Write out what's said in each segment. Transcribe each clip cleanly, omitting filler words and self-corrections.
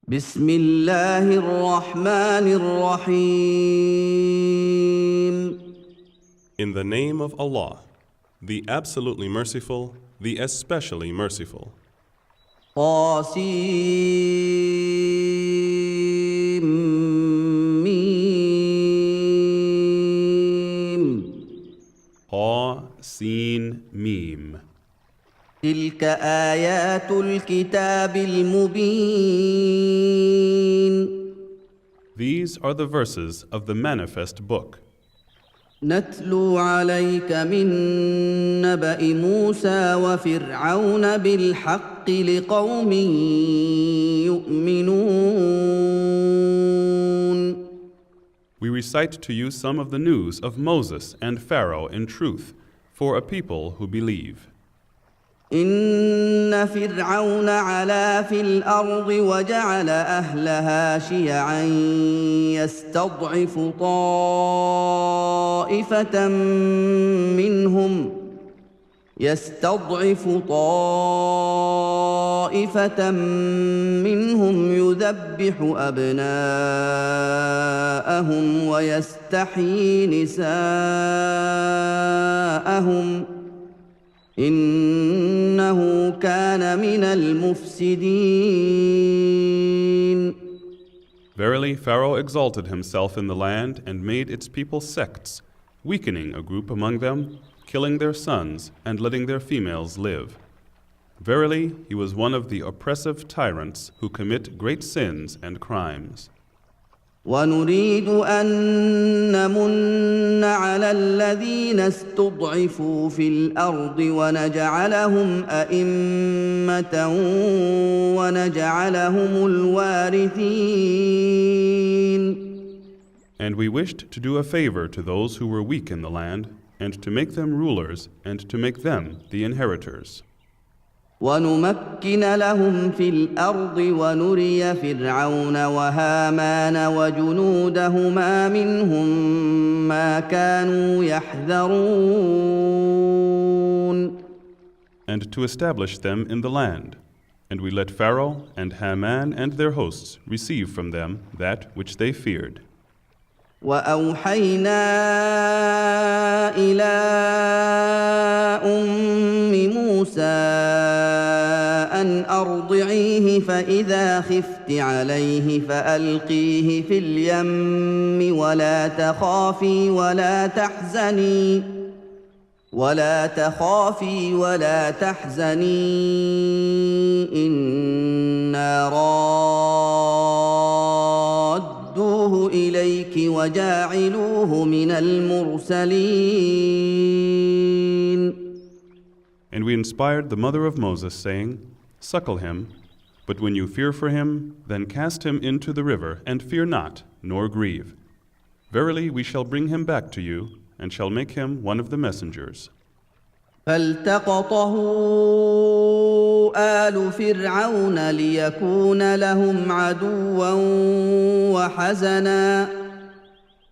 بسم الله الرحمن الرحيم. In the name of Allah, the absolutely merciful, the especially merciful. طاسيم Ha, Sin, Mim. تلك آيات الكتاب المبين. These are the verses of the manifest book. نتلو عليك من نبأ موسى وفرعون بالحق لقوم يؤمنون. We recite to you some of the news of Moses and Pharaoh in truth, for a people who believe. إن فرعون علا في الأرض وجعل أهلها شيعا يستضعف طائفة منهم يذبح أبناءهم ويستحيي نساءهم إنه كان من المفسدين. Verily, Pharaoh exalted himself in the land and made its people sects, weakening a group among them, killing their sons, and letting their females live. Verily, he was one of the oppressive tyrants who commit great sins and crimes. ونريد أن نمن على الذين استضعفوا في الأرض ونجعلهم أئمة ونجعلهم الوارثين. And we wished to do a favor to those who were weak in the land, and to make them rulers, and to make them the inheritors. ونمكن لهم في الأرض ونري فرعون وهامان وجنودهما منهم ما كانوا يحذرون. And to establish them in the land. And we let Pharaoh and Haman and their hosts receive from them that which they feared. وأوحينا إلى موسى أن أرضعيه فإذا خفت عليه فألقيه في اليم ولا تخافي ولا تحزني إنا رادوه إليك وجاعلوه من المرسلين. And we inspired the mother of Moses, saying, Suckle him, but when you fear for him, then cast him into the river, and fear not, nor grieve. Verily, we shall bring him back to you, and shall make him one of the messengers. فالتقطه آل فرعون ليكون لهم عدوا وحزنا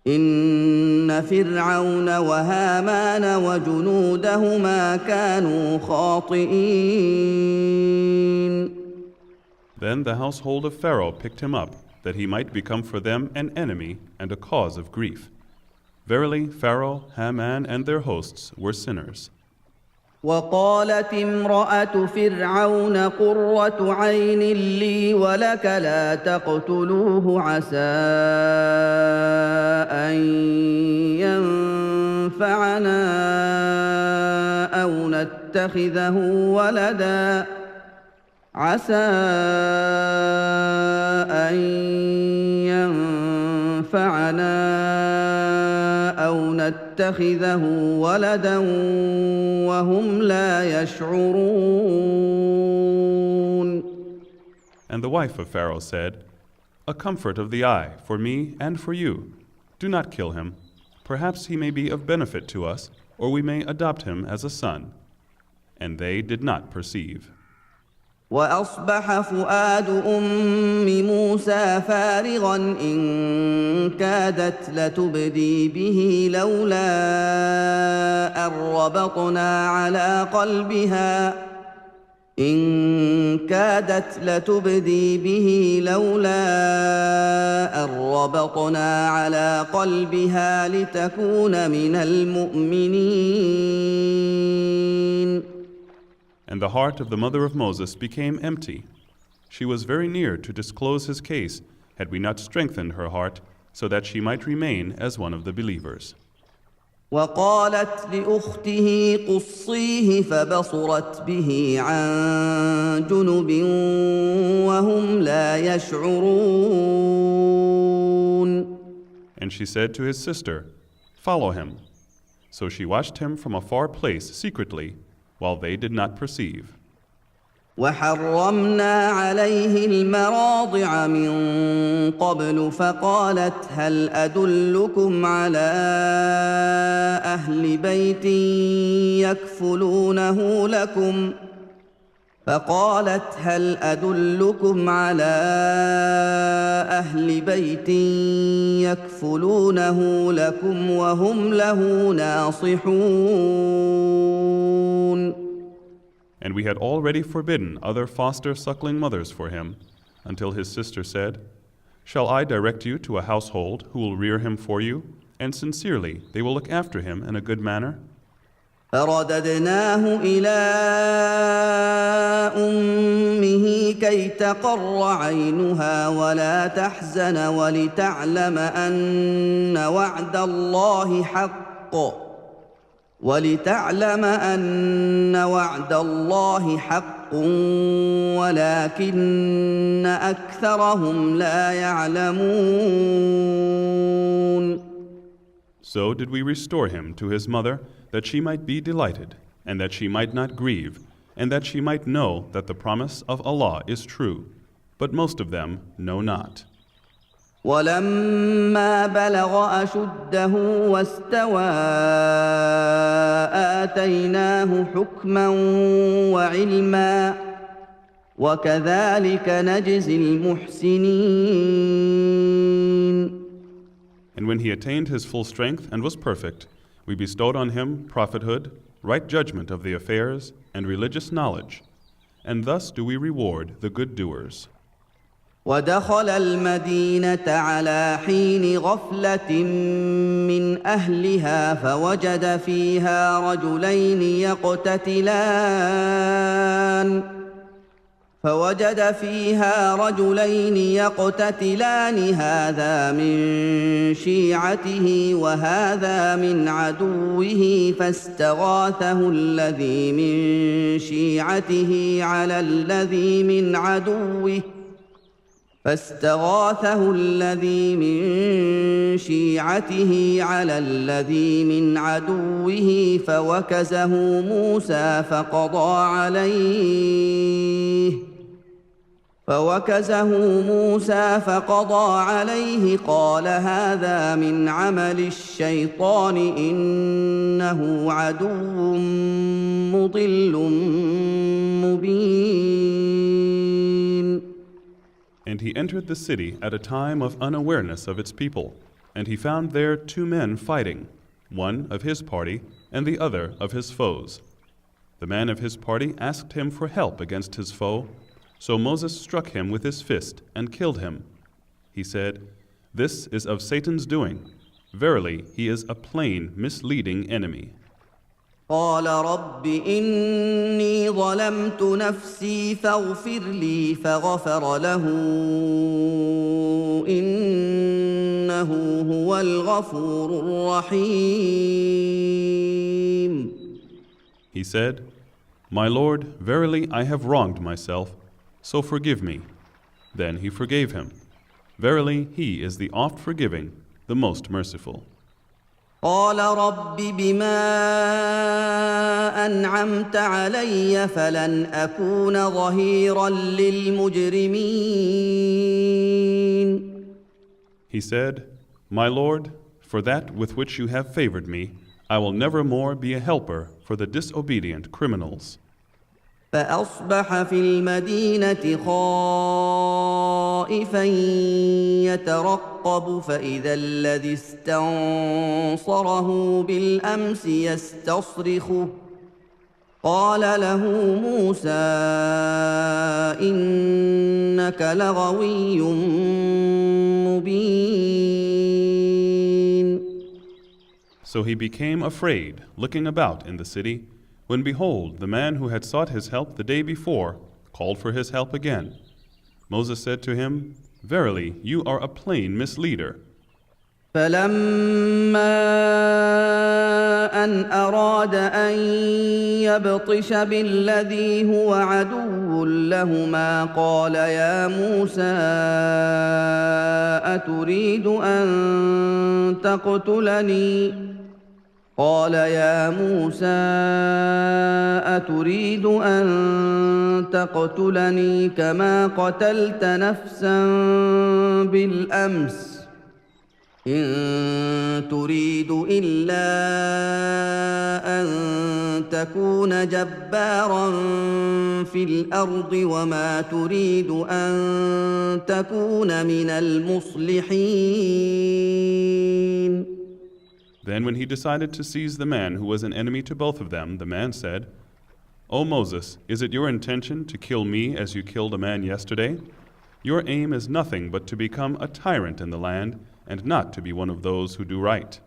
إن فرعون وهامان وجنودهما كانوا خاطئين. Then the household of Pharaoh picked him up, that he might become for them an enemy and a cause of grief. Verily, Pharaoh, Haman, and their hosts were sinners. وقالت امرأة فرعون قرة عين لي ولك لا تقتلوه عسى أن ينفعنا أو نتخذه ولدا وهم لا يشعرون. And the wife of Pharaoh said, A comfort of the eye for me and for you. Do not kill him. Perhaps he may be of benefit to us, or we may adopt him as a son. And they did not perceive. وأصبح فؤاد أم موسى فارغا إن كادت لتبدي به لولا أن ربطنا على قلبها إن كادت لتبدي به لولا أن ربطنا على قلبها لتكون من المؤمنين. And the heart of the mother of Moses became empty. She was very near to disclose his case had we not strengthened her heart so that she might remain as one of the believers. وقالت لأخته قصيه فبصرت به عن جنب وهم لا يشعرون. And she said to his sister, "Follow him." So she watched him from a far place secretly, while they did not perceive. وحرمنا عليه المراضع من قبل فقالت هل أدلكم على أهل بيت يكفلونه لكم وهم له ناصحون. And we had already forbidden other foster suckling mothers for him, until his sister said, "Shall I direct you to a household who will rear him for you, and sincerely they will look after him in a good manner?" فرددناه إلى أمه كي تقر عينها ولا تحزن ولتعلم أن وعد الله حق ولكن أكثرهم لا يعلمون. So did we restore him to his mother, that she might be delighted, and that she might not grieve, and that she might know that the promise of Allah is true. But most of them know not. ولما بلغ أشده واستوى آتيناه حكما وعلما وكذلك نجزي المحسنين. And when he attained his full strength and was perfect, we bestowed on him prophethood, right judgment of the affairs, and religious knowledge. And thus do we reward the good doers. ودخل المدينة على حين غفلة من أهلها فوجد فيها رجلين يقتتلان هذا من شيعته وهذا من عدوه فاستغاثه الذي من شيعته على الذي من عدوه فوكزه موسى فقضى عليه قال هذا من عمل الشيطان إنه عدو مضل مبين. And he entered the city at a time of unawareness of its people, and he found there two men fighting, one of his party and the other of his foes. The man of his party asked him for help against his foe, so Moses struck him with his fist and killed him. He said, "This is of Satan's doing. Verily, he is a plain, misleading enemy." قال رب إني ظلمت نفسي فاغفر لي فغفر له إنه هو الغفور الرحيم. He said, "My Lord, verily I have wronged myself, so forgive me." Then he forgave him. Verily, he is the oft-forgiving, the most merciful. قال رب بما أنعمت علي فلن أكون ظهيرا للمجرمين. He said, "My Lord, for that with which you have favored me, I will never more be a helper for the disobedient criminals." فأصبح في المدينة خائفا يترقب فإذا الذي استنصره بالأمس قال له موسى إنك لغوي مبين. So he became afraid, looking about in the city, when behold, the man who had sought his help the day before called for his help again. Moses said to him, Verily, you are a plain misleader. فلما أن أراد أن يبطش بالذي هو عدو لهما قال يا موسى أتريد أن تقتلني كما قتلت نفسا بالأمس إن تريد إلا أن تكون جبارا في الأرض وما تريد أن تكون من المصلحين. Then when he decided to seize the man who was an enemy to both of them, the man said, O Moses, is it your intention to kill me as you killed a man yesterday? Your aim is nothing but to become a tyrant in the land and not to be one of those who do right.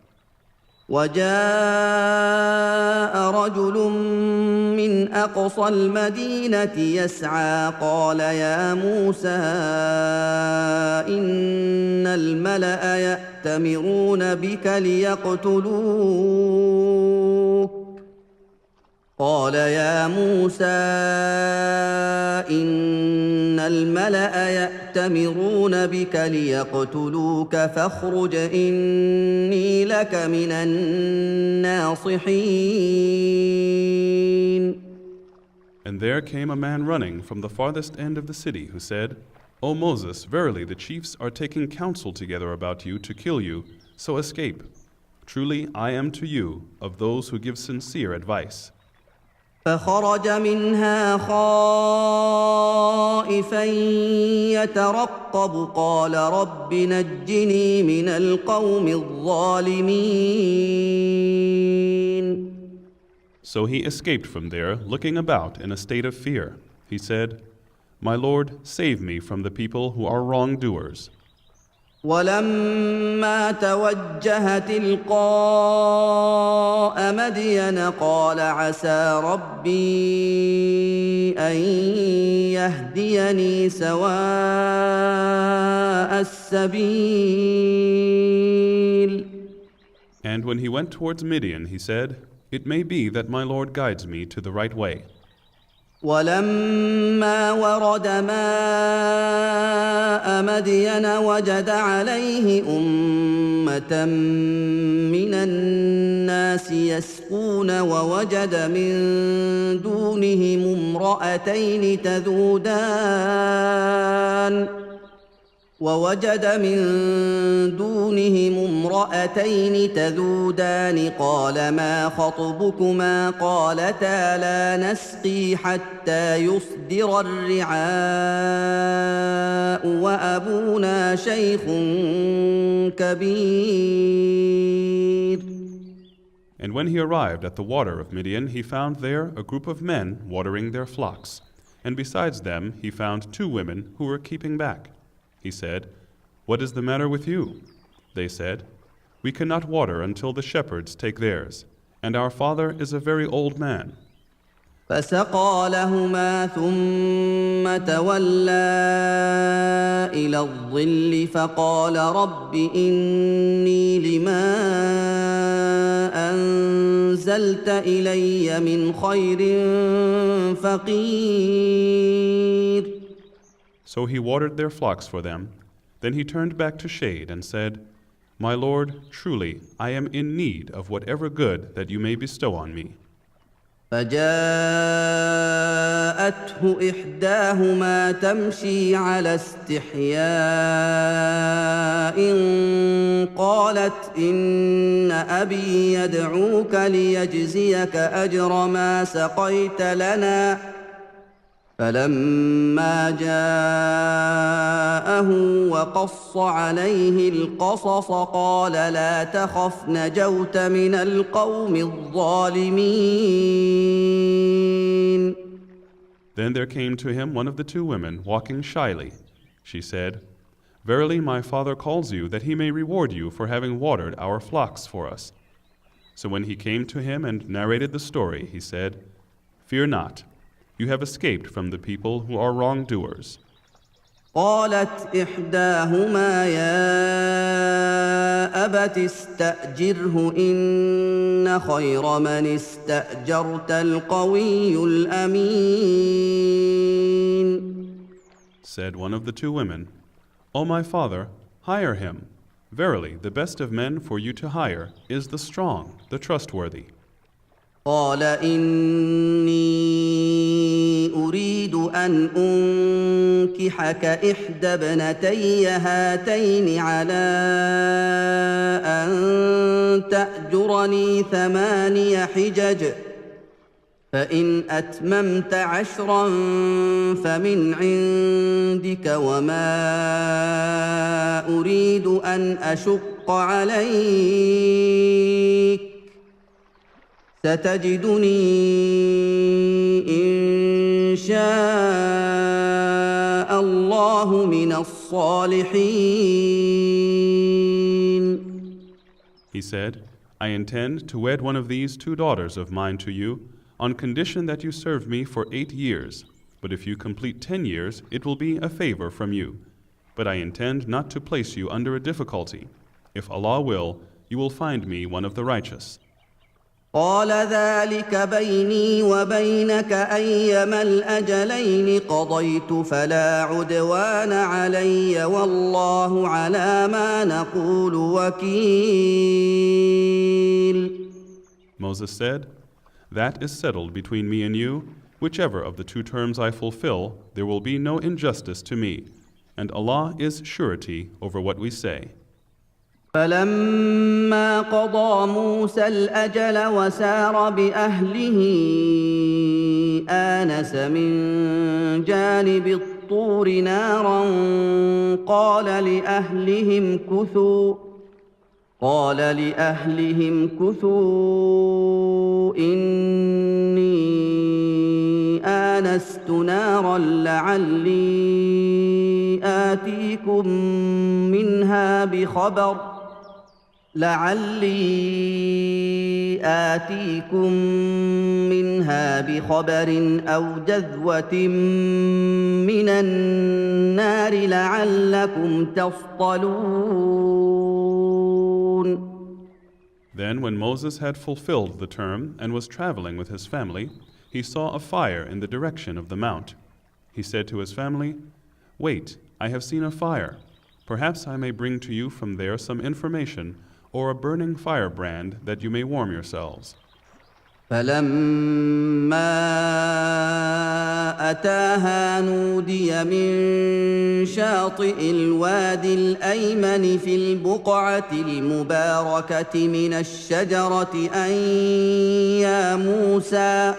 وجاء رجل من أقصى المدينة يسعى قال يا موسى إن الملأ يأتمرون بك ليقتلوك فاخرج إني لك من الناصحين. And there came a man running from the farthest end of the city who said, O Moses, verily the chiefs are taking counsel together about you to kill you, so escape. Truly I am to you of those who give sincere advice. فخرج منها خائفا يترقب قال رب نجني من القوم الظالمين. So he escaped from there, looking about in a state of fear. He said, My Lord, save me from the people who are wrongdoers. ولما توجه تلقاء مدين قال عسى ربي أن يهديني سواء السبيل. And when he went towards Midian, he said, It may be that my Lord guides me to the right way. ولما ورد ماء مدين وجد عليه أمة من الناس يسقون ووجد من دونهم امرأتين تذودان قال ما خطبكما قالتا لا نسقي حتى يصدر الرعاء وأبونا شيخ كبير. And when he arrived at the water of Midian, he found there a group of men watering their flocks, and besides them he found 2 women who were keeping back. He said, What is the matter with you? They said, We cannot water until the shepherds take theirs, and our father is a very old man. فسقى لهما ثم تولى إلى الظل فقال رب إني لما أنزلت إلي من خير فقير. So he watered their flocks for them. Then he turned back to shade and said, My Lord, truly I am in need of whatever good that you may bestow on me. فجاءته إحداهما تمشي على استحياء قالت إن أبي يدعوك ليجزيك أجر ما سقيت لنا فلما جاءه وقص عليه القصص قال لا تخف نجوت من القوم الظالمين. Then there came to him one of the two women walking shyly. She said, "Verily my father calls you that he may reward you for having watered our flocks for us." So when he came to him and narrated the story, he said, "Fear not. You have escaped from the people who are wrongdoers." قالت إحداهما يا أبت استأجره إن خير من استأجرت القوي الأمين. Said one of the two women, "O my father, hire him. Verily, the best of men for you to hire is the strong, the trustworthy." قال إني أريد أن أنكحك إحدى ابنتي هاتين على أن تأجرني 8 حجج فإن أتممت 10 فمن عندك وما أريد أن أشق عليك ستجدني إن شاء الله من الصالحين. He said, "I intend to wed one of these 2 daughters of mine to you on condition that you serve me for 8 years. But if you complete 10 years, it will be a favor from you. But I intend not to place you under a difficulty. If Allah will, you will find me one of the righteous." قال ذلك بيني وبينك أيما الأجلين قضيت فلا عدوان علي والله على ما نقول وكيل. Moses said, "That is settled between me and you. Whichever of the 2 terms I fulfill, there will be no injustice to me, and Allah is surety over what we say." فلما قضى موسى الأجل وسار بأهله آنس من جانب الطور نارا قال لأهلهم كثوا إني آنست نارا لعلي آتيكم منها بخبر أو جذوة من النار لعلكم تصطلون. Then when Moses had fulfilled the term and was traveling with his family, he saw a fire in the direction of the mount. He said to his family, "Wait, I have seen a fire. Perhaps I may bring to you from there some information or a burning firebrand that you may warm yourselves." فلما أتاها نودي من شاطئ الوادي الأيمن في البقعة المباركة من الشجرة أن يا موسى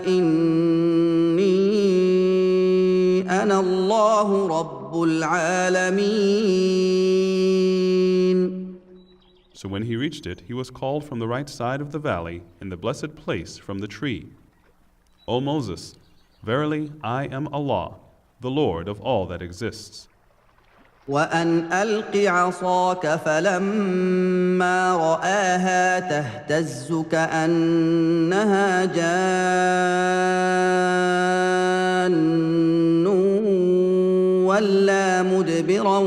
إني أنا الله رب العالمين. So when he reached it, he was called from the right side of the valley in the blessed place from the tree. "O Moses, verily I am Allah, the Lord of all that exists." وأن ألق عصاك فلما رآها تهتز كأنها جان ولا مدبرا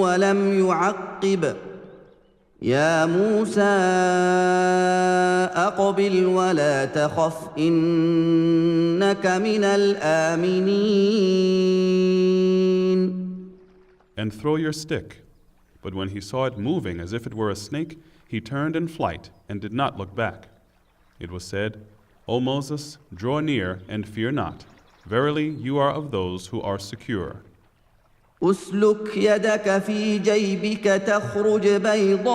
ولم يعقب يا موسى أقبل ولا تخف إنك من الآمنين. And throw your stick. But when he saw it moving as if it were a snake, he turned in flight and did not look back. It was said, "O Moses, draw near and fear not. Verily you are of those who are secure." اسلك يدك في جيبك تخرج بيضاء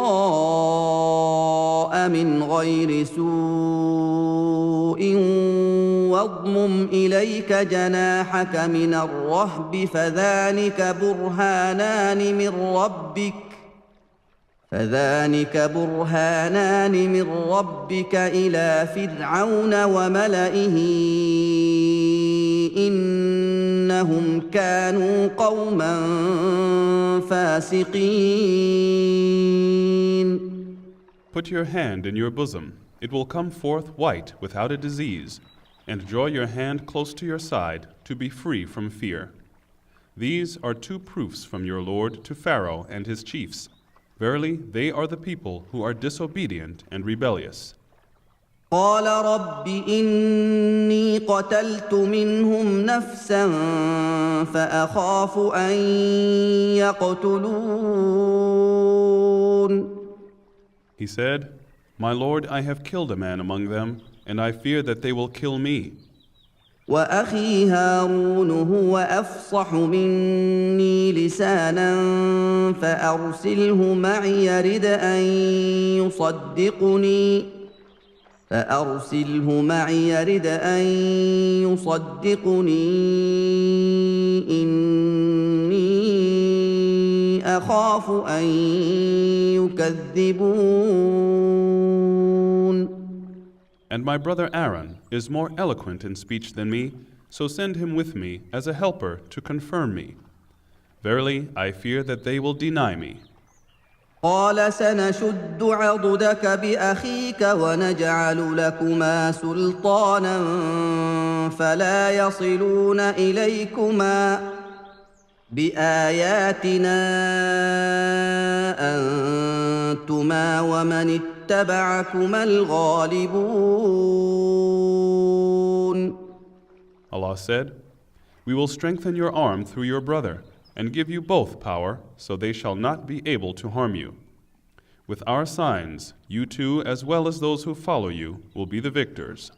من غير سوء واضمم إليك جناحك من الرهب فذلك برهانان من ربك إلى فرعون وملئه إنهم كانوا قوما فاسقين. Put your hand in your bosom. It will come forth white without a disease. And draw your hand close to your side to be free from fear. These are two proofs from your Lord to Pharaoh and his chiefs. Verily, they are the people who are disobedient and rebellious. قال رب إني قتلت منهم نفسا فأخاف أن يقتلون. He said, My Lord, I have killed a man among them, and I fear that they will kill me. وأخي هارون هو أفصح مني لسانا فأرسله معي يرد أن يصدقني إني أخاف أن يكذبون. And my brother Aaron is more eloquent in speech than me, so send him with me as a helper to confirm me. Verily, I fear that they will deny me. قال سنشد عضدك بأخيك ونجعل لكما سلطانا فلا يصلون إليكما بآياتنا أنتما ومن اتبعكما الغالبون. Allah said, We will strengthen your arm through your brother and give you both power, so they shall not be able to harm you. With our signs, you two, as well as those who follow you, will be the victors.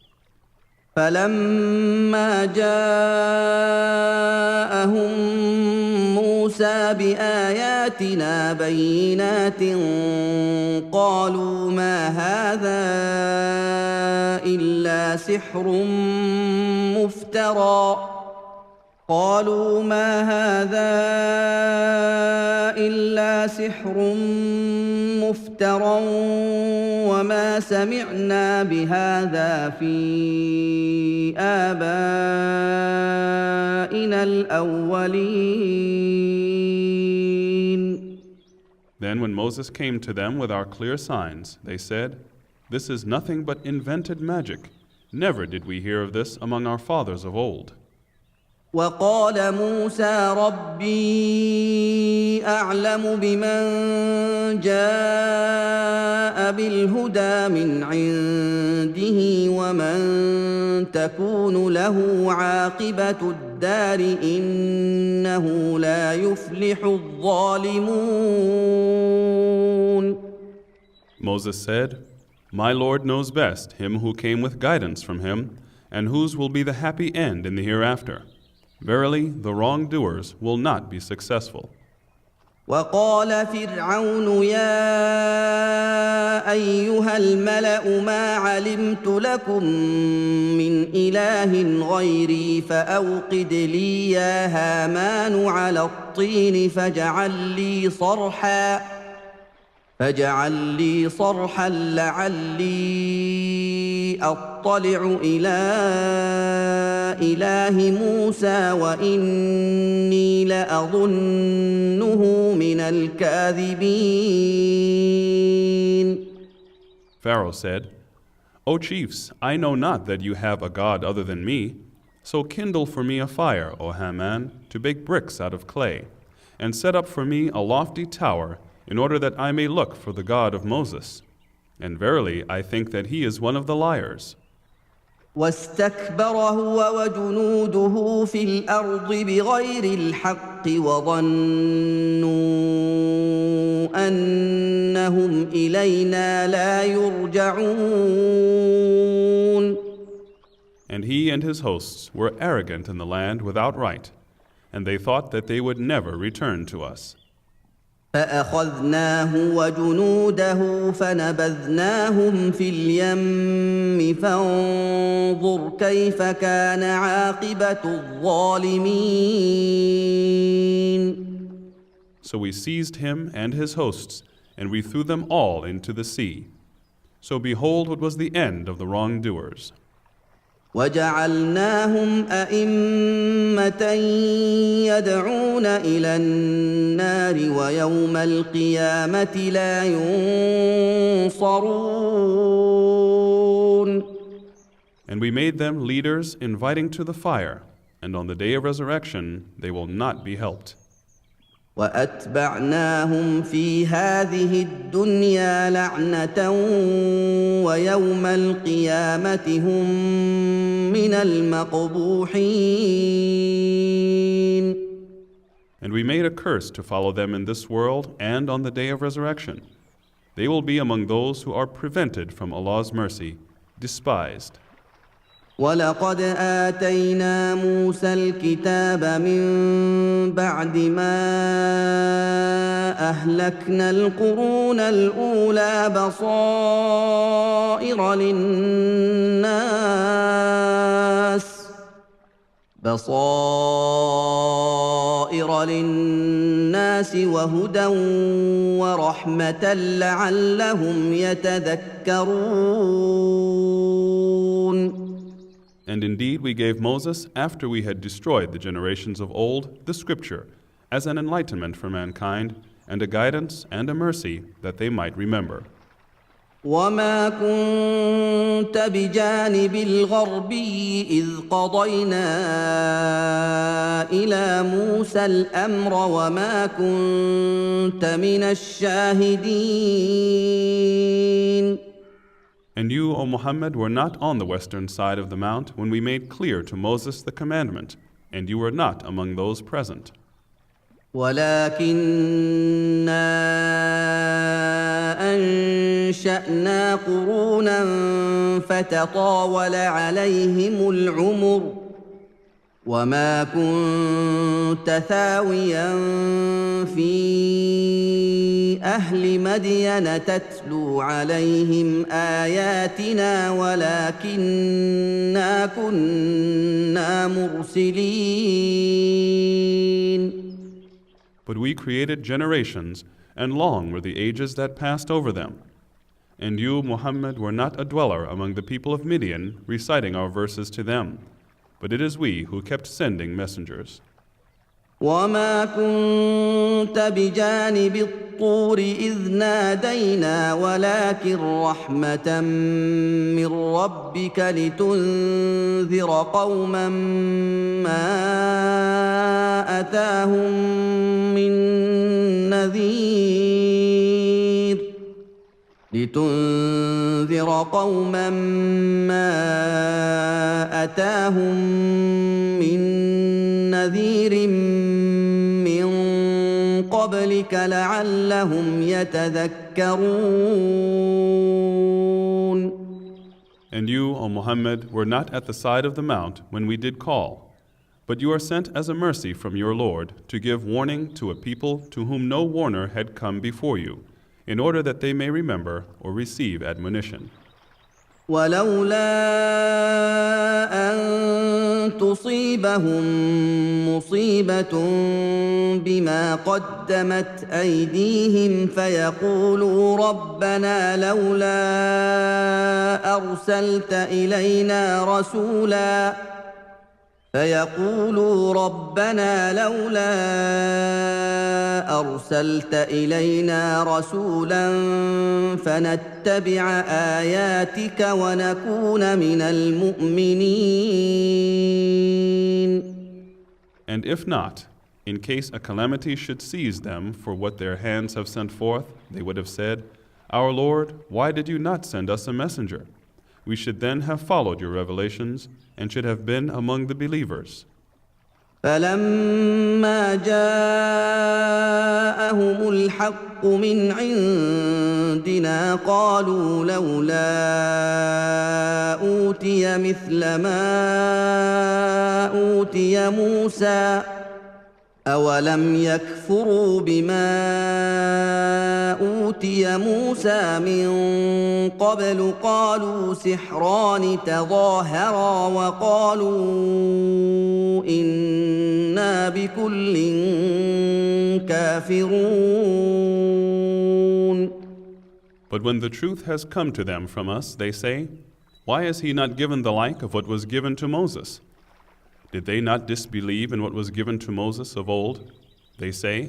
فلما جاءهم موسى بآياتنا بينات قالوا ما هذا إلا سحر مفترى وما سمعنا بهذا في آبائنا الأولين. Then when Moses came to them with our clear signs, they said, This is nothing but invented magic. Never did we hear of this among our fathers of old. وقال موسى ربي أعلم بمن جاء بالهدى من عنده ومن تكون له عاقبة الدار إنه لا يفلح الظالمون. Moses said, My Lord knows best him who came with guidance from him, and whose will be the happy end in the hereafter. Verily, the wrongdoers will not be successful. وقال فرعون يا أيها الملأ ما علمت لكم من إله غيري فأوقد لي يا هامان على الطين فاجعل لي صرحا لعلي أطلع إلى إله موسى وإني لأظنه من الكاذبين. Pharaoh said, O chiefs, I know not that you have a god other than me, so kindle for me a fire, O Haman, to bake bricks out of clay, and set up for me a lofty tower, in order that I may look for the God of Moses. And verily, I think that he is one of the liars. واستكبر هو وجنوده في الأرض بغير الحق وظنوا أنهم إلينا لا يرجعون. And he and his hosts were arrogant in the land without right, and they thought that they would never return to us. فأخذناه وجنوده فنبذناهم في اليم فانظر كيف كان عاقبة الظالمين. So we seized him and his hosts, and we threw them all into the sea. So behold what was the end of the wrongdoers. وجعلناهم أئمة يدعون إلى النار ويوم القيامة لا ينصرون. And we made them leaders inviting to the fire, and on the day of resurrection they will not be helped. وأتبعناهم في هذه الدنيا لعنة ويوم القيامة هم من المقبوحين. And we made a curse to follow them in this world and on the day of resurrection. They will be among those who are prevented from Allah's mercy, despised. ولقد آتينا موسى الكتاب من بعد ما أهلكنا القرون الأولى بصائر للناس وهدى ورحمة لعلهم يتذكرون. And indeed we gave Moses, after we had destroyed the generations of old, the scripture, as an enlightenment for mankind, and a guidance and a mercy that they might remember. وما كنت بجانب الغربي إذ قضينا إلى موسى الأمر وما كنت من الشاهدين. And you, O Muhammad, were not on the western side of the mount when we made clear to Moses the commandment, and you were not among those present. ولكننا أنشأنا قرونا فتطاول عليهم العمر وما كنت ثاويا في أهل مدين تتلو عليهم آياتنا ولكننا كنا مرسلين. But we created generations, and long were the ages that passed over them. And you, Muhammad, were not a dweller among the people of Midian, reciting our verses to them. But it is we who kept sending messengers. وما كنت بجانب الطور إذ نادينا ولكن رحمة من ربك لتنذر قوما ما أتاهم من نذير من قبلك لعلهم يتذكرون. And you, O Muhammad, were not at the side of the mount when we did call, but you are sent as a mercy from your Lord to give warning to a people to whom no warner had come before you, in order that they may remember or receive admonition. ولولا أن تصيبهم مصيبة بما قدمت أيديهم فيقولوا ربنا لولا أرسلت إلينا رسولا فنتبع آياتك ونكون من المؤمنين. And if not, in case a calamity should seize them for what their hands have sent forth, they would have said, Our Lord, why did you not send us a messenger? We should then have followed your revelations and should have been among the believers. فلما جاءهم الحق من عندنا قالوا لولا أوتي مثل ما أوتي موسى أولم يكفروا بما أوتي موسى من قبل قالوا سحران تظاهرا وقالوا إنا بكل كافرون. But when the truth has come to them from us, they say, why is he not given the like of what was given to Moses? Did they not disbelieve in what was given to Moses of old? They say,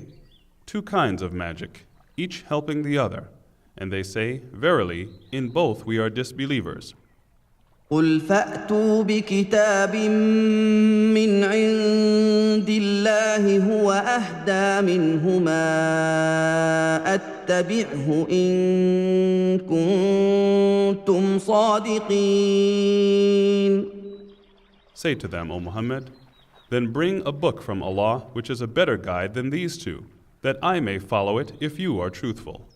two kinds of magic, each helping the other. And they say, verily, in both we are disbelievers. قل فأتوا بكتاب من عند الله هو أهدى منهما أتبعه إن كنتم صادقين. Say to them, O Muhammad, then bring a book from Allah which is a better guide than these two, that I may follow it if you are truthful.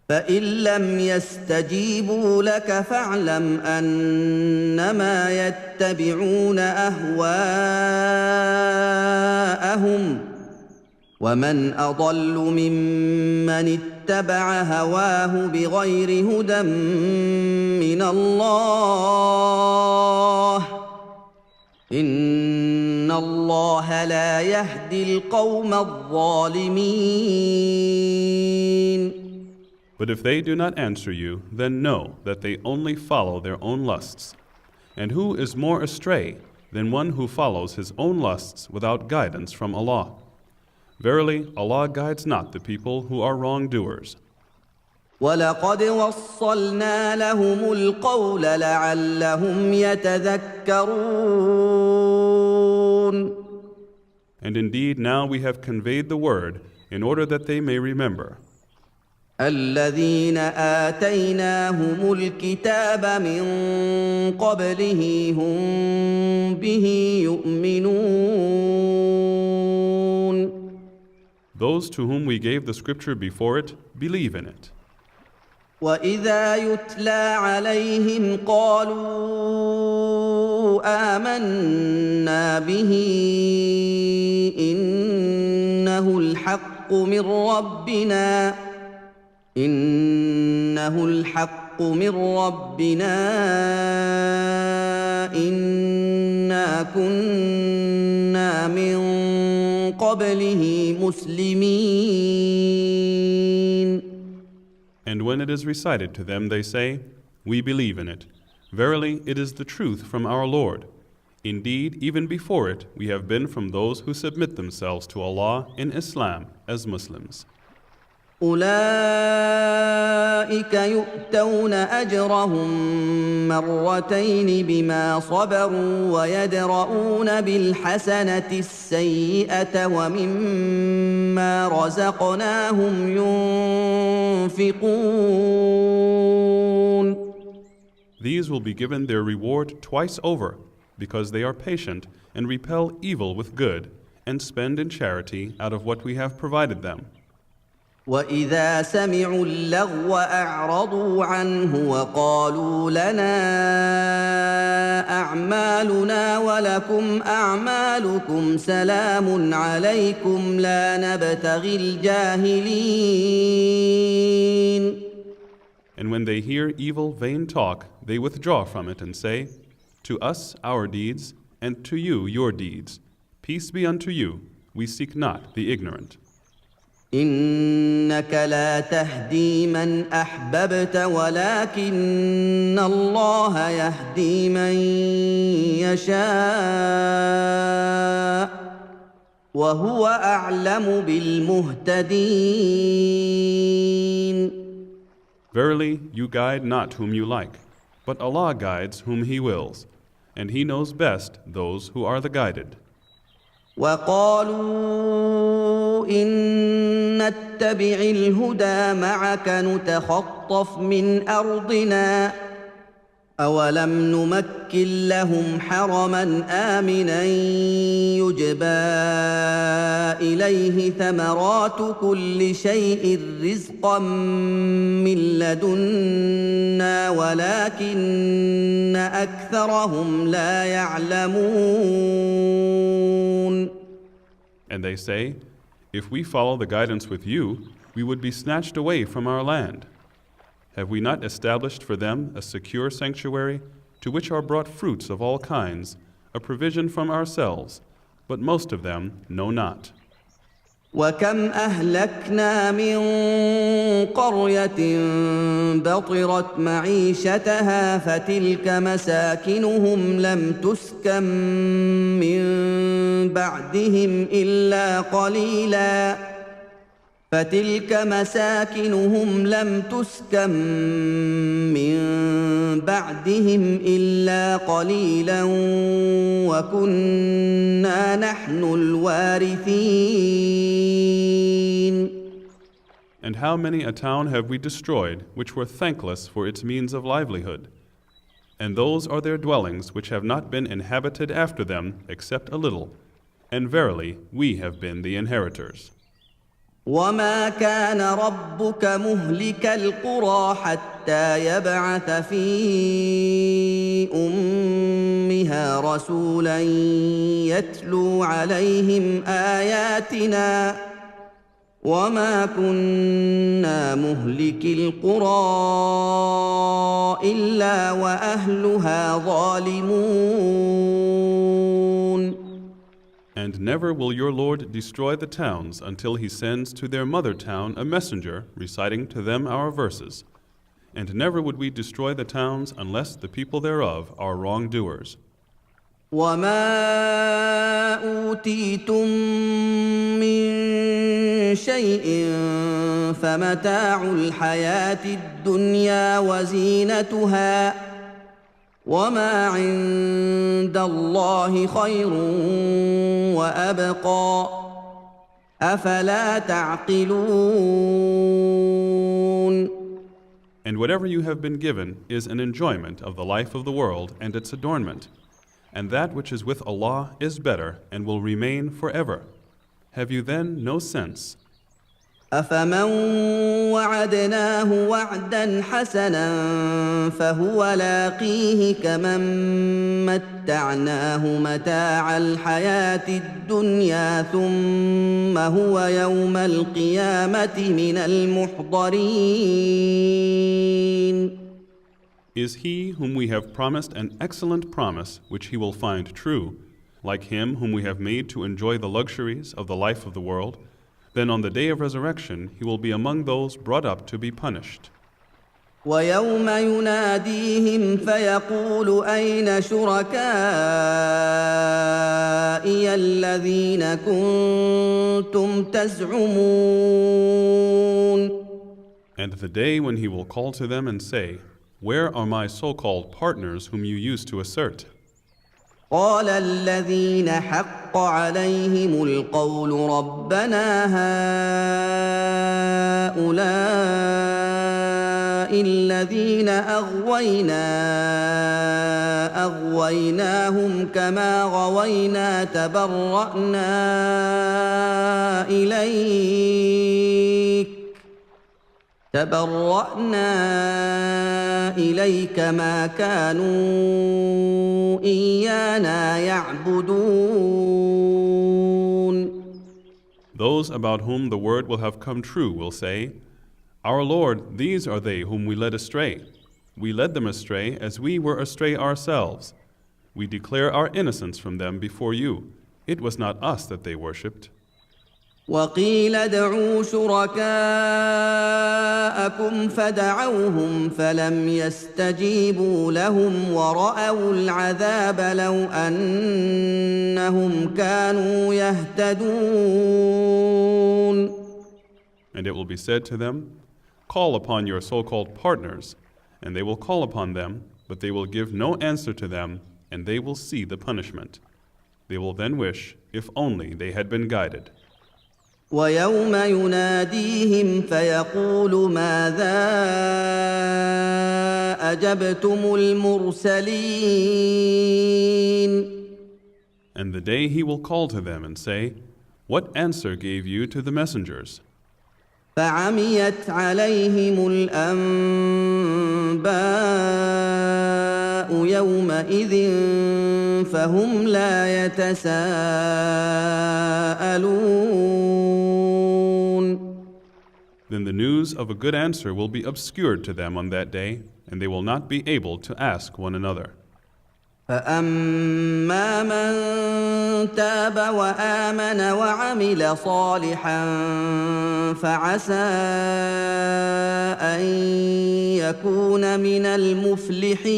فإن لم يستجيبوا لك فاعلم أنما يتبعون أهواءهم ومن أضل ممن اتبع هواه بغير هدى من الله إن الله لا يهدي القوم الظالمين. But if they do not answer you, then know that they only follow their own lusts. And who is more astray than one who follows his own lusts without guidance from Allah? Verily, Allah guides not the people who are wrongdoers. وَلَقَدْ وَصَّلْنَا لَهُمُ الْقَوْلَ لَعَلَّهُمْ يَتَذَكَّرُونَ. And indeed, now we have conveyed the word in order that they may remember. الذين آتيناهم الكتاب من قبله هم به يؤمنون. Those to whom we gave the scripture before it believe in it. وإذا يتلى عليهم قالوا آمنا به إنه الحق من ربنا إنا كنا من قبله مسلمين. And when it is recited to them, they say, we believe in it. Verily, it is the truth from our Lord. Indeed, even before it, we have been from those who submit themselves to Allah in Islam as Muslims. أولئك يؤتون أجرهم مرتين بما صبروا ويدرؤون بالحسنة السيئة ومما رزقناهم ينفقون. These will be given their reward twice over, because they are patient and repel evil with good, and spend in charity out of what we have provided them. وَإِذَا سَمِعُوا اللَّغْوَ أَعْرَضُوا عَنْهُ وَقَالُوا لَنَا أَعْمَالُنَا وَلَكُمْ أَعْمَالُكُمْ سَلَامٌ عَلَيْكُمْ لَا نَبْتَغِي الْجَاهِلِينَ. And when they hear evil, vain talk, they withdraw from it and say, to us our deeds, and to you your deeds. Peace be unto you, we seek not the ignorant. إنك لا تهدي من أحببت ولكن الله يهدي من يشاء وهو أعلم بالمهتدين. Verily, you guide not whom you like, but Allah guides whom He wills, and He knows best those who are the guided. وقالوا إن نتبع الهدى معك نتخطف من أرضنا أولم نمكن لهم حرما آمنا يجبى إليه ثمرات كل شيء رزقا من لدنا ولكن أكثرهم لا يعلمون. And they say, "If we follow the guidance with you, we would be snatched away from our land. Have we not established for them a secure sanctuary, to which are brought fruits of all kinds, a provision from ourselves, but most of them know not." وكم أهلكنا من قرية بطرت معيشتها فتلك مساكنهم لم تسكن من بعدهم إلا قليلا وكنا نحن الوارثين. And how many a town have we destroyed, which were thankless for its means of livelihood? And those are their dwellings which have not been inhabited after them except a little, and verily we have been the inheritors. وما كان ربك مهلك القرى حتى يبعث في أمها رسولا يتلو عليهم آياتنا وما كنا مهلك القرى إلا وأهلها ظالمون. And never will your Lord destroy the towns until he sends to their mother town a messenger reciting to them our verses. And never would we destroy the towns unless the people thereof are wrongdoers. وما أوتيتم من شيء فمتاع الحياة الدنيا وزينتها وما عند الله خير وأبقى أفلا تعقلون. And whatever you have been given is an enjoyment of the life of the world and its adornment. And that which is with Allah is better and will remain forever. Have you then no sense? أفمن وعدناه وعدا حسنا فهو لاقيه كمن متعناه متاع الحياة الدنيا ثم هو يوم القيامة من المحضرين. Is he whom we have promised an excellent promise which he will find true, like him whom we have made to enjoy the luxuries of the life of the world? Then on the day of resurrection he will be among those brought up to be punished. ويوم يناديهم فيقول أين شركائي الذين كنتم تزعمون. And the day when he will call to them and say, "Where are my so-called partners whom you used to assert?" قال الذين حق عليهم القول ربنا هؤلاء الذين أغويناهم كما غوينا تبرأنا إليك ما كانوا إيانا يعبدون. Those about whom the word will have come true will say, "Our Lord, these are they whom we led astray. We led them astray as we were astray ourselves. We declare our innocence from them before you. It was not us that they worshipped." وقيل ادعوا شركاءكم فدعوهم فلم يستجيبوا لهم ورأوا العذاب لو أنهم كانوا يهتدون. And it will be said to them, "Call upon your so-called partners," and they will call upon them, but they will give no answer to them, and they will see the punishment. They will then wish, if only they had been guided. ويوم يناديهم فيقول ماذا أجبتم المرسلين. And the day he will call to them and say, "What answer gave you to the messengers?" فعميت عليهم الأنباء يومئذ فهم لا يتساءلون. Then the news of a good answer will be obscured to them on that day, and they will not be able to ask one another. فأما من تاب وآمن وعمل صالحا فعسى أن يكون من المفلحين.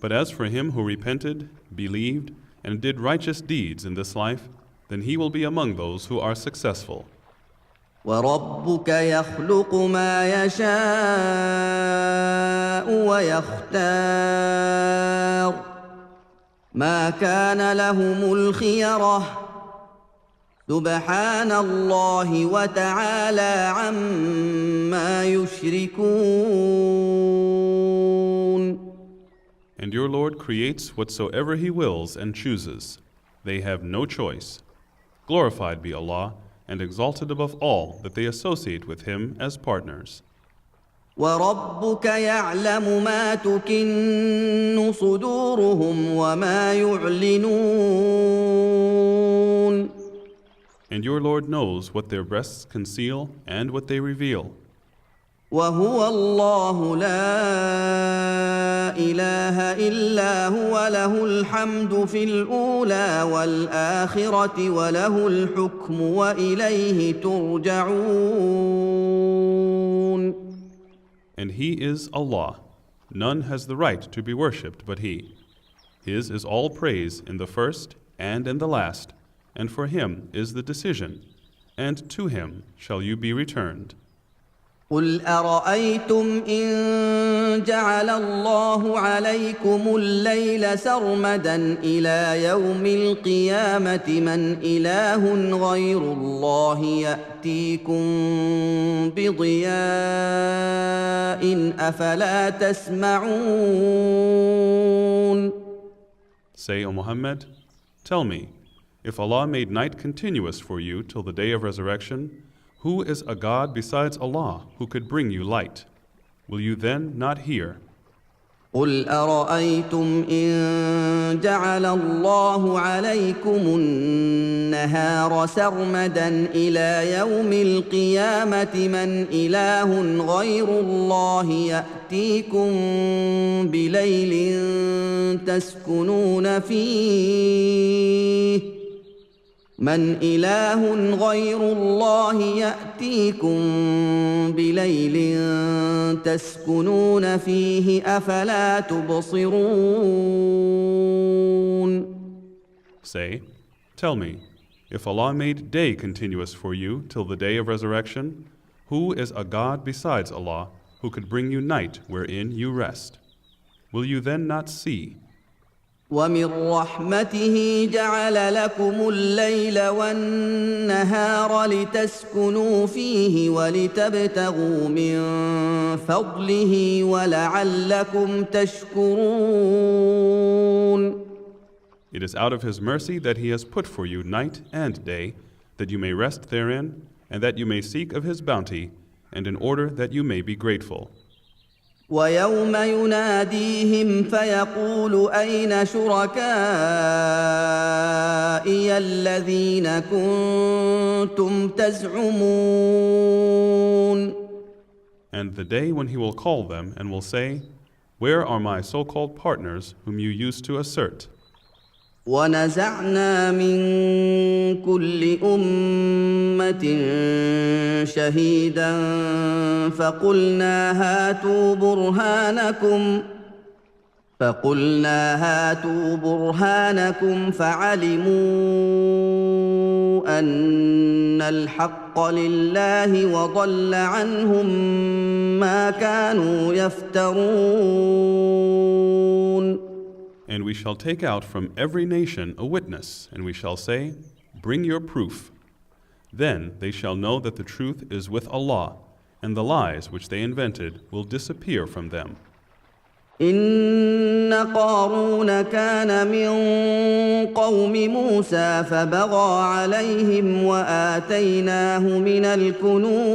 But as for him who repented, believed, and did righteous deeds in this life, then he will be among those who are successful. وربك يخلق ما يشاء ويختار ما كان لهم الخيرة سبحان الله وتعالى عما يشركون. And your Lord creates whatsoever he wills and chooses. They have no choice. Glorified be Allah, and exalted above all that they associate with him as partners. وَرَبُّكَ يَعْلَمُ مَا تُكِنُّ صُدُورُهُمْ وَمَا يُعْلِنُونَ. And your Lord knows what their breasts conceal and what they reveal. وَهُوَ اللَّهُ لَا إِلَٰهَ إِلَّا هُوَ لَهُ الْحَمْدُ فِي الْأُولَىٰ وَالْآخِرَةِ وَلَهُ الْحُكْمُ وَإِلَيْهِ تُرْجَعُونَ. And he is Allah. None has the right to be worshipped but he. His is all praise in the first and in the last, and for him is the decision, and to him shall you be returned. قُلْ أَرَأَيْتُمْ إِن جَعَلَ اللَّهُ عَلَيْكُمُ اللَّيْلَ سَرْمَدًا إِلَىٰ يَوْمِ الْقِيَامَةِ مَنْ إِلَٰهٌ غَيْرُ اللَّهِ يَأْتِيكُم بِضِيَاءٍ أَفَلَا تَسْمَعُونَ. Say, O Muhammad, tell me, if Allah made night continuous for you till the day of resurrection, who is a God besides Allah who could bring you light? Will you then not hear? قُلْ أَرَأَيْتُمْ إِن جَعَلَ اللَّهُ عَلَيْكُمُ النَّهَارَ سَرْمَدًا إِلَىٰ يَوْمِ الْقِيَامَةِ مَنْ إِلَٰهٌ غَيْرُ اللَّهِ يَأْتِيكُم بِلَيْلٍ تَسْكُنُونَ فِيهِ من إله غير الله يأتيكم بليل تسكنون فيه أفلا تبصرون. Say, tell me, if Allah made day continuous for you till the day of resurrection, who is a God besides Allah who could bring you night wherein you rest? Will you then not see? وَمِن رَّحْمَتِهِ جَعَلَ لَكُمُ اللَّيْلَ وَالنَّهَارَ لِتَسْكُنُوا فِيهِ وَلِتَبْتَغُوا مِن فَضْلِهِ وَلَعَلَّكُمْ تَشْكُرُونَ. It is out of his mercy that he has put for you night and day, that you may rest therein, and that you may seek of his bounty, and in order that you may be grateful. وَيَوْمَ يُنَادِيهِمْ فَيَقُولُ أَيْنَ شُرَكَائِيَ الَّذِينَ كُنتُمْ تَزْعُمُونَ. And the day when he will call them and will say, where are my so-called partners whom you used to assert? وَنَزَعْنَا مِن كُلِّ أُمَّةٍ شَهِيدًا فَقُلْنَا هَاتُوا بُرْهَانَكُمْ فَعَلِمُوا أَنَّ الْحَقَّ لِلَّهِ وَضَلَّ عَنْهُم مَّا كَانُوا يَفْتَرُونَ. And we shall take out from every nation a witness, and we shall say, bring your proof. Then they shall know that the truth is with Allah, and the lies which they invented will disappear from them. إن قارون كان من قوم موسى فبغى عليهم وآتيناه من الكنوز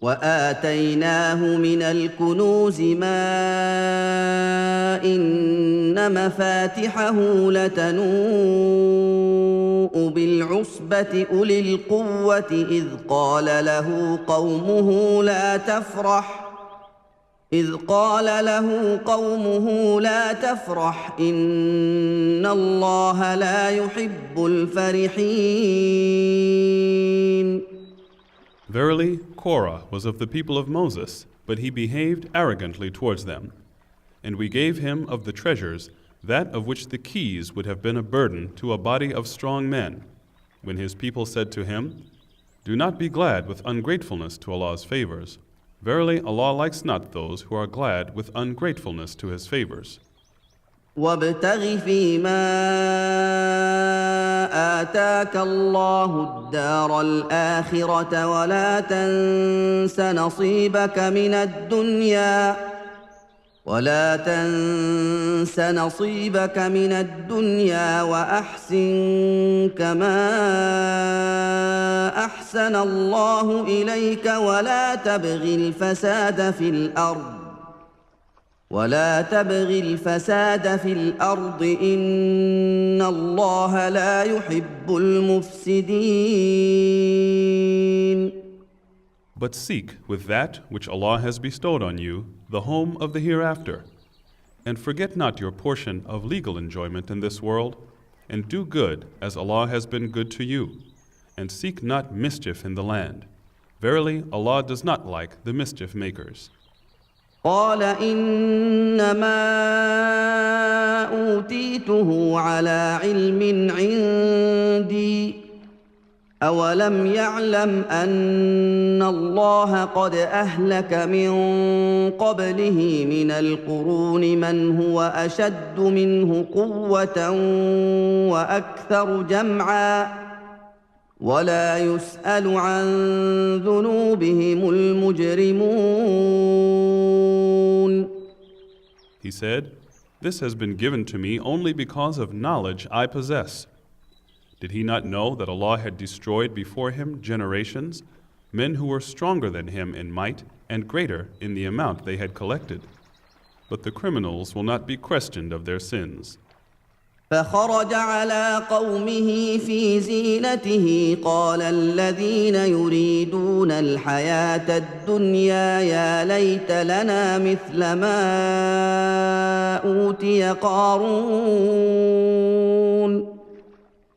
وآتيناه من الكنوز ما إن مفاتحه لتنوء بالعصبة أولي القوة إذ قال له قومه لا تفرح إن الله لا يحب الفرحين. Verily, Korah was of the people of Moses, but he behaved arrogantly towards them. And we gave him of the treasures that of which the keys would have been a burden to a body of strong men. When his people said to him, "Do not be glad with ungratefulness to Allah's favors. Verily, Allah likes not those who are glad with ungratefulness to His favors." وابتغ فيما آتاك الله الدار الآخرة ولا تنس نصيبك من الدنيا وأحسن كما أحسن الله إليك ولا تبغ الفساد في الأرض إن الله لا يحب المفسدين. But seek with that which Allah has bestowed on you the home of the hereafter, and forget not your portion of legal enjoyment in this world, and do good as Allah has been good to you, and seek not mischief in the land. Verily, Allah does not like the mischief makers. قال إنما أوتيته على علم عندي أولم يعلم أن الله قد أهلك من قبله من القرون من هو أشد منه قوة وأكثر جمعا ولا يسأل عن ذنوبهم المجرمون. He said, "This has been given to me only because of knowledge I possess." Did he not know that Allah had destroyed before him generations, men who were stronger than him in might and greater in the amount they had collected? But the criminals will not be questioned of their sins. فخرج على قومه في زينته قال الذين يريدون الحياة الدنيا يا ليت لنا مثل ما أوتي قارون.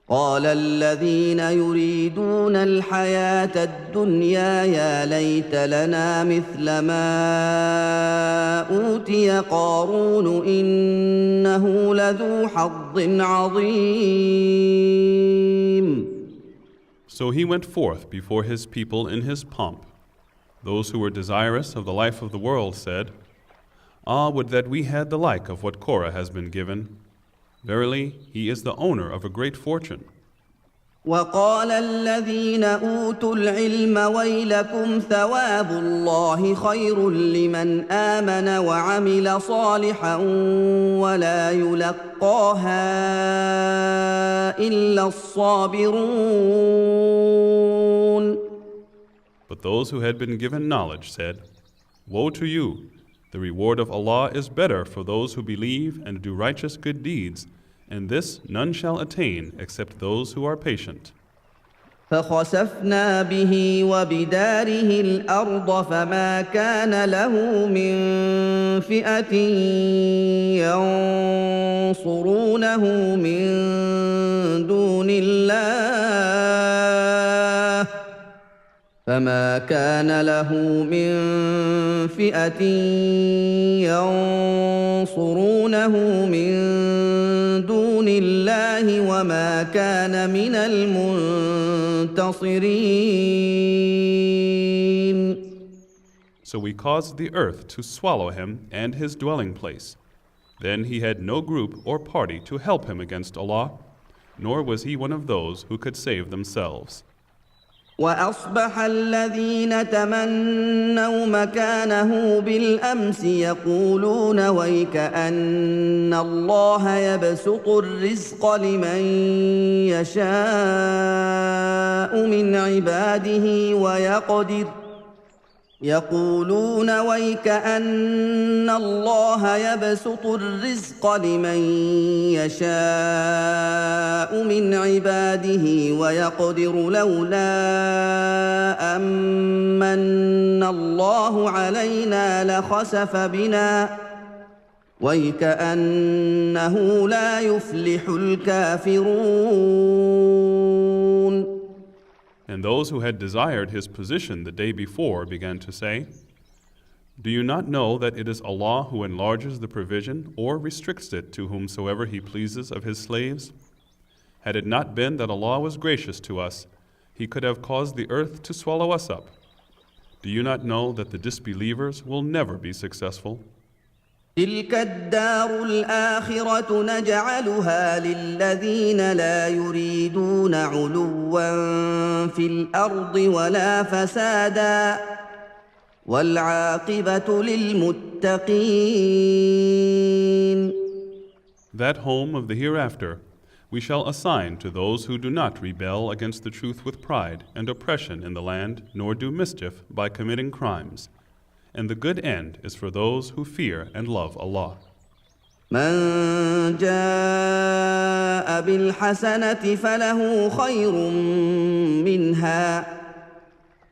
قال الذين يريدون الحياة الدنيا يا ليت لنا مثل ما أوتي قارون إنه لذو حظ عظيم. So he went forth before his people in his pomp. Those who were desirous of the life of the world said, "Ah, would that we had the like of what Korah has been given. Verily, he is the owner of a great fortune." وقال الذين أوتوا العلم ويلكم ثواب الله خير لمن آمن وعمل صالحا ولا يلقاها إلا الصابرون. But those who had been given knowledge said, "Woe to you! The reward of Allah is better for those who believe and do righteous good deeds, and this none shall attain except those who are patient." فخسفنا به وبداره الأرض فما كان له من فئة ينصرونه من دون الله فما كان له من فئة ينصرونه من دون الله وما كان من المنتصرين. So we caused the earth to swallow him and his dwelling place. Then he had no group or party to help him against Allah, nor was he one of those who could save themselves. وأصبح الذين تمنوا مكانه بالأمس يقولون ويكأن الله يبسط الرزق لمن يشاء من عباده ويقدر يقولون ويكأن الله يبسط الرزق لمن يشاء من عباده ويقدر لولا أمن الله علينا لخسف بنا ويكأنه لا يفلح الكافرون. And those who had desired his position the day before began to say, "Do you not know that it is Allah who enlarges the provision or restricts it to whomsoever he pleases of his slaves? Had it not been that Allah was gracious to us, he could have caused the earth to swallow us up. Do you not know that the disbelievers will never be successful?" تلك الدار الآخرة نجعلها للذين لا يريدون علوا في الأرض ولا فسادا والعاقبة للمتقين. That home of the hereafter we shall assign to those who do not rebel against the truth with pride and oppression in the land, nor do mischief by committing crimes. And the good end is for those who fear and love Allah. من جاء بالحسنة فله خير منها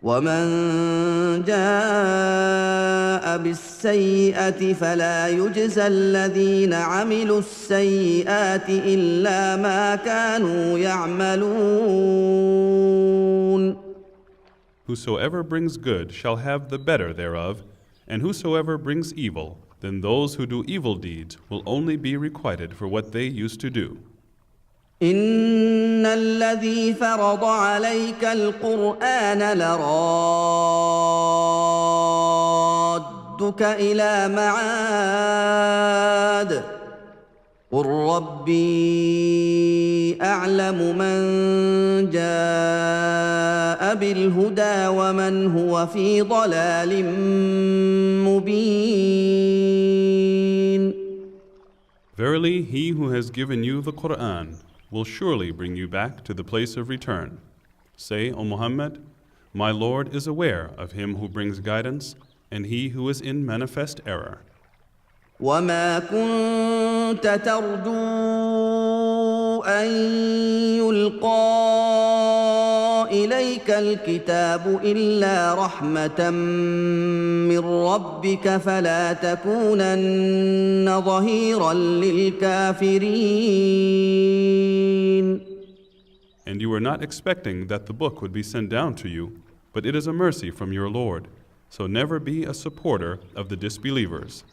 ومن جاء بالسيئة فلا يجزى الذين عملوا السيئات إلا ما كانوا يعملون. Whosoever brings good shall have the better thereof, and whosoever brings evil, then those who do evil deeds will only be requited for what they used to do. إن الذي فرض عليك القرآن لرادك إلى معاد قل ربي أعلم من جاء بالهدى ومن هو في ضلال مبين. Verily, he who has given you the Qur'an will surely bring you back to the place of return. Say, O Muhammad, my Lord is aware of him who brings guidance and he who is in manifest error. وما كنت ترجو أن يلقى إليك الكتاب إلا رحمة من ربك فلا تكونن ظهيرا للكافرين. And you were not expecting that the book would be sent down to you, but it is a mercy from your Lord, so never be a supporter of the disbelievers.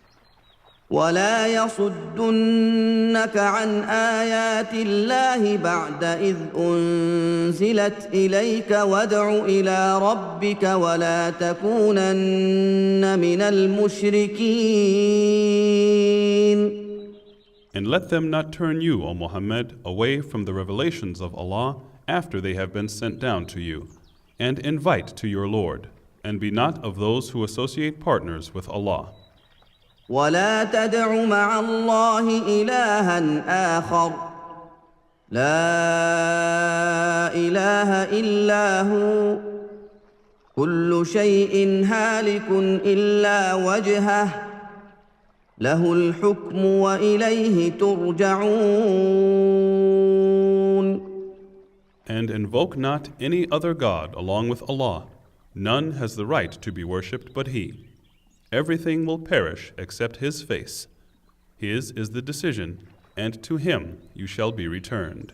ولا يصدنك عن آيات الله بعد إذ أنزلت إليك وادع إلى ربك ولا تكونن من المشركين. And let them not turn you, O Muhammad, away from the revelations of Allah after they have been sent down to you, and invite to your Lord, and be not of those who associate partners with Allah. ولا تدع مع الله إلها آخر لا إله إلا هو كل شيء هالك إلا وجهه له الحكم وإليه ترجعون. And invoke not any other God along with Allah. None has the right to be worshipped but He. Everything will perish except His face. His is the decision, and to Him you shall be returned.